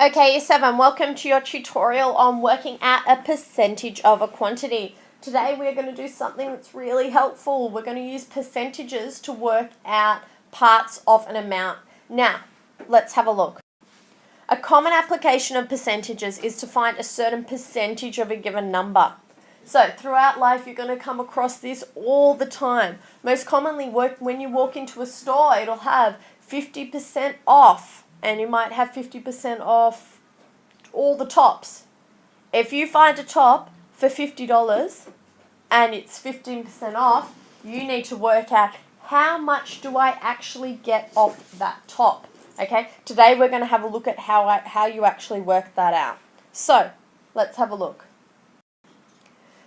Okay, Year 7, welcome to your tutorial on working out a percentage of a quantity. Today we're going to do something that's really helpful. We're going to use percentages to work out parts of an amount. Now, let's have a look. A common application of percentages is to find a certain percentage of a given number. So throughout life you're going to come across this all the time. Most commonly when you walk into a store, it'll have 50% off. And you might have 50% off all the tops. If you find a top for $50 and it's 15% off, you need to work out how much do I actually get off that top. Okay, today we're going to have a look at how you actually work that out. So, let's have a look.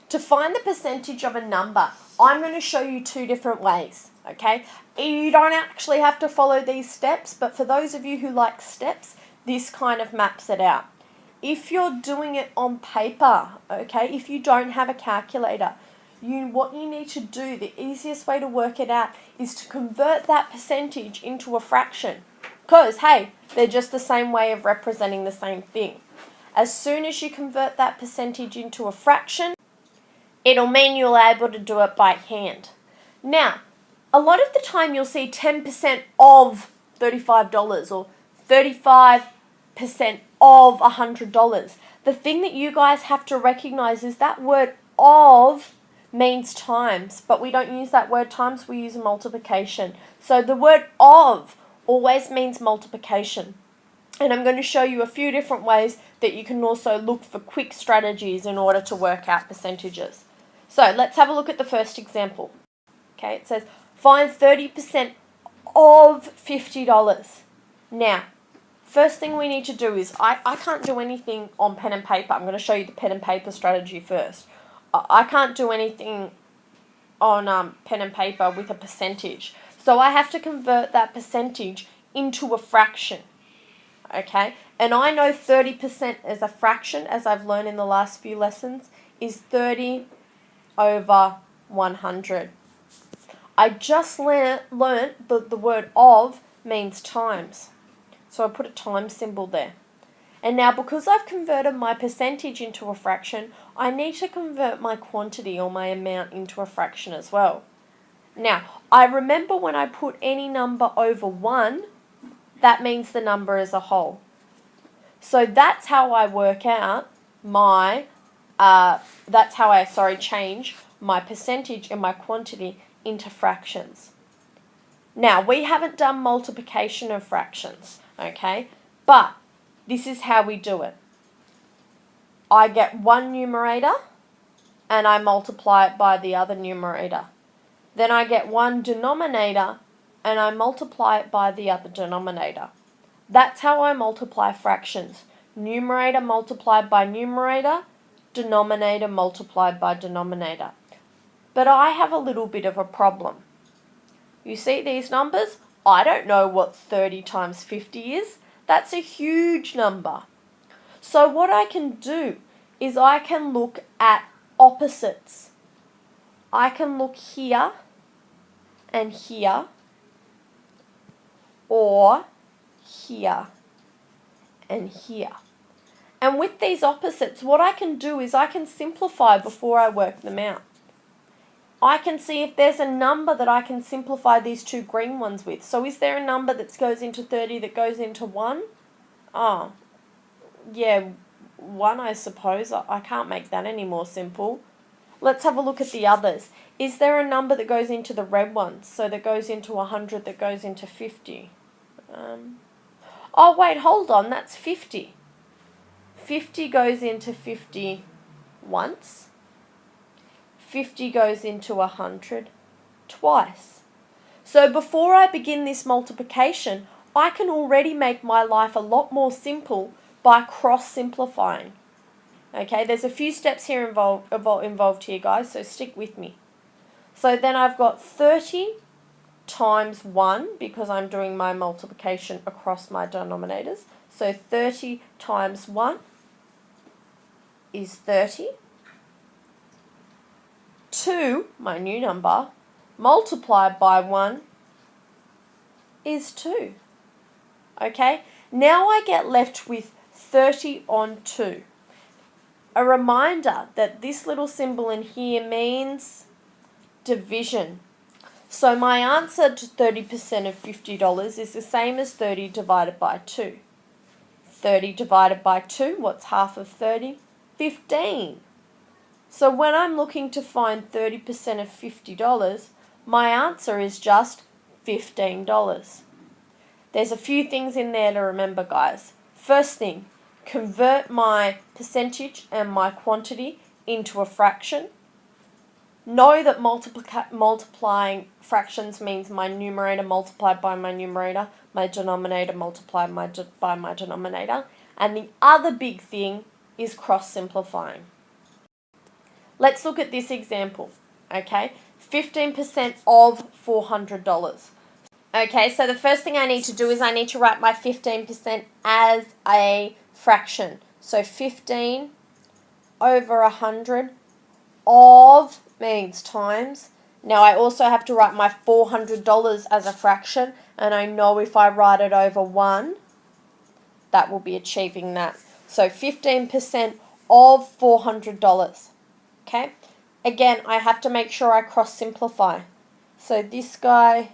To find the percentage of a number, I'm going to show you two different ways. Okay, you don't actually have to follow these steps, but for those of you who like steps, this kind of maps it out. If you're doing it on paper, okay, if you don't have a calculator, what you need to do, the easiest way to work it out is to convert that percentage into a fraction. Because, hey, they're just the same way of representing the same thing. As soon as you convert that percentage into a fraction, it'll mean you'll be able to do it by hand. Now, a lot of the time you'll see 10% of $35 or 35% of $100. The thing that you guys have to recognize is that word of means times, but we don't use that word times, we use multiplication. So the word of always means multiplication. And I'm going to show you a few different ways that you can also look for quick strategies in order to work out percentages. So let's have a look at the first example. Okay, it says find 30% of $50. Now, first thing we need to do is, I can't do anything on pen and paper. I'm going to show you the pen and paper strategy first. I can't do anything on pen and paper with a percentage. So I have to convert that percentage into a fraction. Okay, and I know 30% as a fraction, as I've learned in the last few lessons, is 30 over 100. I just learnt that the word of means times. So I put a times symbol there. And now because I've converted my percentage into a fraction, I need to convert my quantity or my amount into a fraction as well. Now, I remember when I put any number over 1, that means the number as a whole. So that's how I work out my, change my percentage and my quantity into fractions. Now, we haven't done multiplication of fractions, okay? But this is how we do it. I get one numerator and I multiply it by the other numerator. Then I get one denominator and I multiply it by the other denominator. That's how I multiply fractions. Numerator multiplied by numerator, denominator multiplied by denominator. But I have a little bit of a problem. You see these numbers? I don't know what 30 times 50 is. That's a huge number. So what I can do is I can look at opposites. I can look here and here, or here and here. And with these opposites, what I can do is I can simplify before I work them out. I can see if there's a number that I can simplify these two green ones with. So is there a number that goes into 30 that goes into 1? Oh, yeah, 1 I suppose. I can't make that any more simple. Let's have a look at the others. Is there a number that goes into the red ones? So that goes into 100, that goes into 50. Oh, wait, hold on, that's 50. 50 goes into 50 once. 50 goes into 100 twice. So before I begin this multiplication, I can already make my life a lot more simple by cross-simplifying. Okay, there's a few steps here involved here, guys, so stick with me. So then I've got 30 times 1, because I'm doing my multiplication across my denominators. So 30 times 1 is 30. 2, my new number, multiplied by 1 is 2. Okay, now I get left with 30 on 2. A reminder that this little symbol in here means division. So my answer to 30% of $50 is the same as 30 divided by 2. 30 divided by 2, what's half of 30? 15. So when I'm looking to find 30% of $50, my answer is just $15. There's a few things in there to remember, guys. First thing, convert my percentage and my quantity into a fraction. Know that multiplying fractions means my numerator multiplied by my numerator, my denominator multiplied by my denominator. And the other big thing is cross-simplifying. Let's look at this example, okay? 15% of $400. Okay, so the first thing I need to do is I need to write my 15% as a fraction. So 15 over 100 of means times. Now I also have to write my $400 as a fraction, and I know if I write it over 1, that will be achieving that. So 15% of $400. Okay, again, I have to make sure I cross simplify. So this guy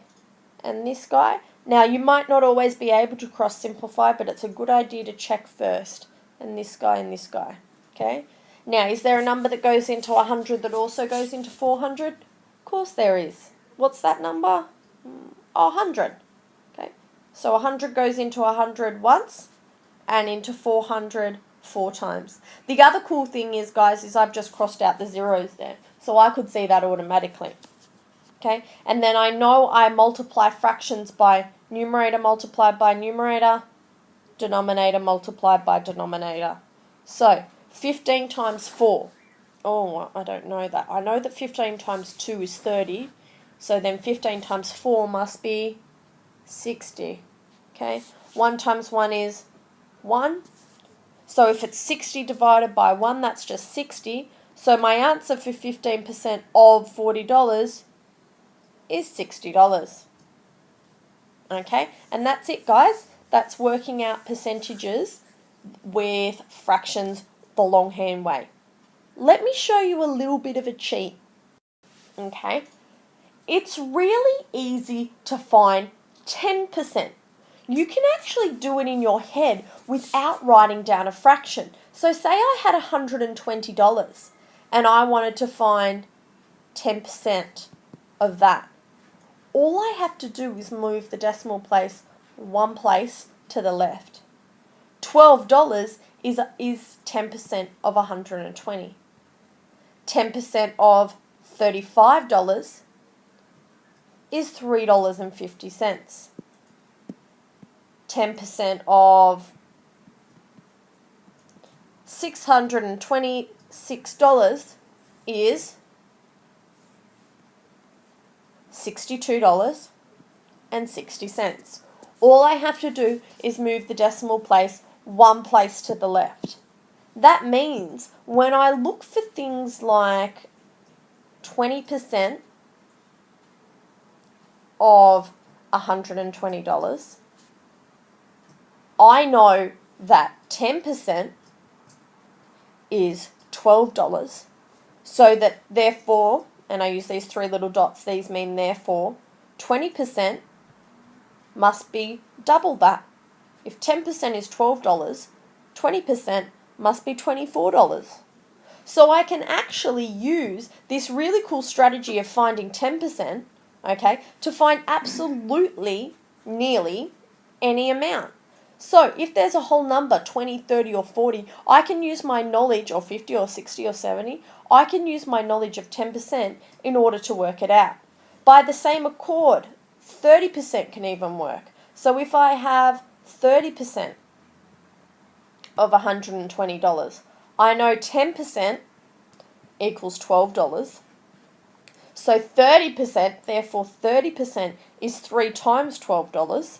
and this guy. Now you might not always be able to cross simplify, but it's a good idea to check first. And this guy and this guy. Okay, now is there a number that goes into 100 that also goes into 400? Of course there is. What's that number? 100. Okay, so 100 goes into 100 once and into 400 4 times. The other cool thing is, guys, is I've just crossed out the zeros there. So I could see that automatically. Okay, and then I know I multiply fractions by numerator multiplied by numerator, denominator multiplied by denominator. So 15 times 4. Oh, I don't know that. I know that 15 times 2 is 30. So then 15 times 4 must be 60. Okay, 1 times 1 is 1. So if it's 60 divided by 1, that's just 60. So my answer for 15% of $40 is $60. Okay, and that's it, guys. That's working out percentages with fractions the longhand way. Let me show you a little bit of a cheat. Okay, it's really easy to find 10%. You can actually do it in your head without writing down a fraction. So say I had $120 and I wanted to find 10% of that. All I have to do is move the decimal place 1 place to the left. $12 is 10% of 120. 10% of $35 is $3.50. 10% of $626 is $62.60. All I have to do is move the decimal place 1 place to the left. That means when I look for things like 20% of $120, I know that 10% is $12. So that therefore, and I use these 3 little dots, these mean therefore, 20% must be double that. If 10% is $12, 20% must be $24. So I can actually use this really cool strategy of finding 10%, okay, to find absolutely nearly any amount. So if there's a whole number, 20, 30 or 40, I can use my knowledge, or 50 or 60 or 70, I can use my knowledge of 10% in order to work it out. By the same accord, 30% can even work. So if I have 30% of $120, I know 10% equals $12. So 30%, therefore 30% is 3 times $12.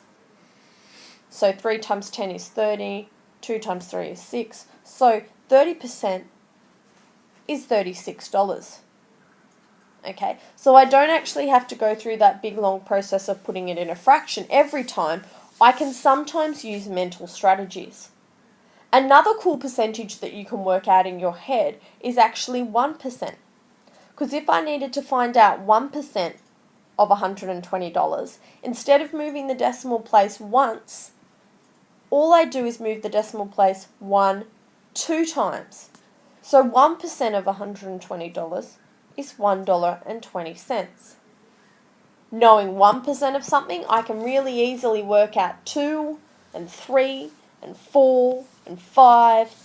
So 3 times 10 is 30, 2 times 3 is 6. So 30% is $36. Okay, so I don't actually have to go through that big long process of putting it in a fraction every time. I can sometimes use mental strategies. Another cool percentage that you can work out in your head is actually 1%. Because if I needed to find out 1% of $120, instead of moving the decimal place once, all I do is move the decimal place 2 times. So 1% of $120 is $1.20. Knowing 1% of something, I can really easily work out 2 and 3 and 4 and 5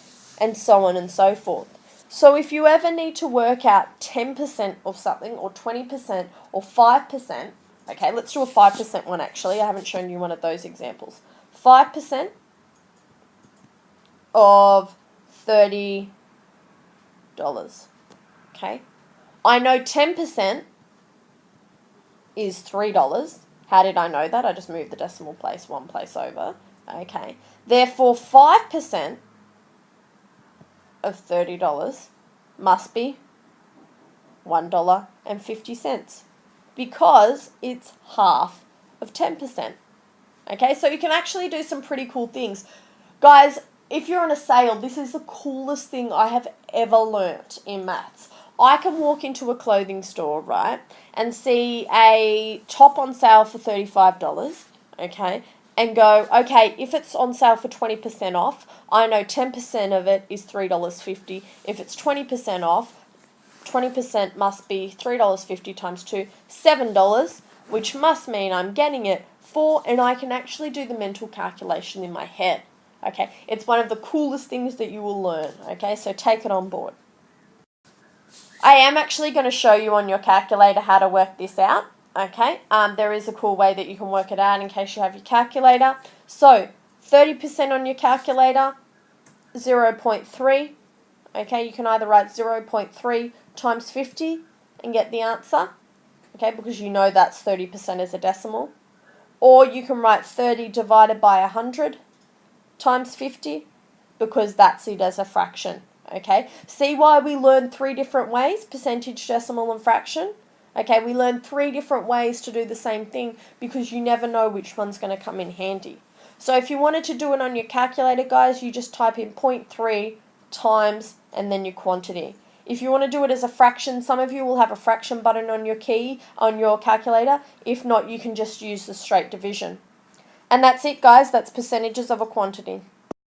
and so on and so forth. So if you ever need to work out 10% of something or 20% or 5%, okay, let's do a 5% one actually. I haven't shown you one of those examples. 5% of $30. Okay. I know 10% is $3. How did I know that? I just moved the decimal place one place over. Okay. Therefore, 5% of $30 must be $1.50 because it's half of 10%. Okay, so you can actually do some pretty cool things. Guys, if you're on a sale, this is the coolest thing I have ever learnt in maths. I can walk into a clothing store, right, and see a top on sale for $35, okay, and go, okay, if it's on sale for 20% off, I know 10% of it is $3.50. If it's 20% off, 20% must be $3.50 times 2, $7, which must mean I'm getting it for, and I can actually do the mental calculation in my head. Okay, it's one of the coolest things that you will learn. Okay, so take it on board. I am actually going to show you on your calculator how to work this out. Okay, there is a cool way that you can work it out in case you have your calculator. So 30% on your calculator, 0.3. Okay, you can either write 0.3 times 50 and get the answer. Okay, because you know that's 30% as a decimal. Or you can write 30 divided by 100 times 50 because that's it as a fraction. Okay, see why we learn 3 different ways, percentage, decimal and fraction? Okay, we learn 3 different ways to do the same thing because you never know which one's going to come in handy. So if you wanted to do it on your calculator, guys, you just type in 0.3 times and then your quantity. If you want to do it as a fraction, some of you will have a fraction button on your key, on your calculator. If not, you can just use the straight division. And that's it, guys. That's percentages of a quantity.